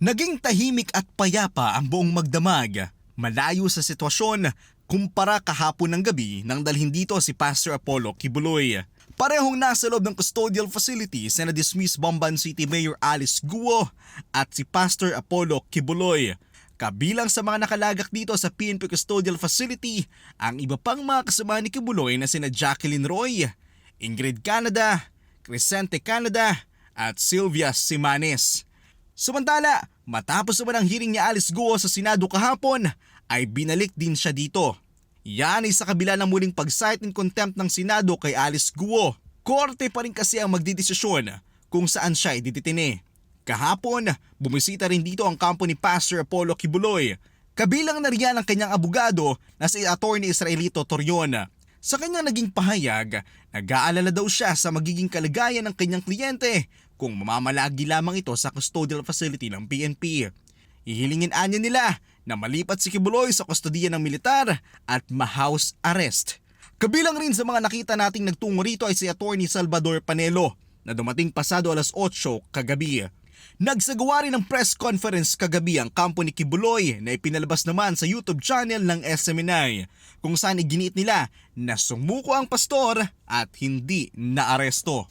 Naging tahimik at payapa ang buong magdamag, malayo sa sitwasyon kumpara kahapon ng gabi nang dalhin dito si Pastor Apollo Kibuloy. Parehong nasa loob ng custodial facilities na na-dismiss Bamban City Mayor Alice Guo at si Pastor Apollo Kibuloy. Kabilang sa mga nakalagak dito sa PNP Custodial Facility ang iba pang mga kasama ni Kibuloy na sina Jacqueline Roy, Ingrid Canada, Crescente Canada at Sylvia Simanes. Samantala, matapos naman ang hearing ni Alice Guo sa Senado kahapon, ay binalik din siya dito. Yan ay sa kabila ng muling pag-cite in contempt ng Senado kay Alice Guo. Korte pa rin kasi ang magdidesisyon kung saan siya ididetine. Kahapon, bumisita rin dito ang kampo ni Pastor Apollo Kibuloy. Kabilang na riyan ang kanyang abogado na si Attorney Israelito Torion. Sa kanyang naging pahayag, nag-aalala daw siya sa magiging kalagayan ng kanyang kliyente kung mamamalagi lamang ito sa custodial facility ng PNP. Hihilingin anya nila na malipat si Kibuloy sa kustodiya ng militar at ma-house arrest. Kabilang rin sa mga nakita nating nagtungo rito ay si Attorney Salvador Panelo na dumating pasado alas 8 kagabi. Nagsagawa rin ng press conference kagabi ang kampo ni Kibuloy na ipinalabas naman sa YouTube channel ng SMNI kung saan iginiit nila na sumuko ang pastor at hindi naaresto.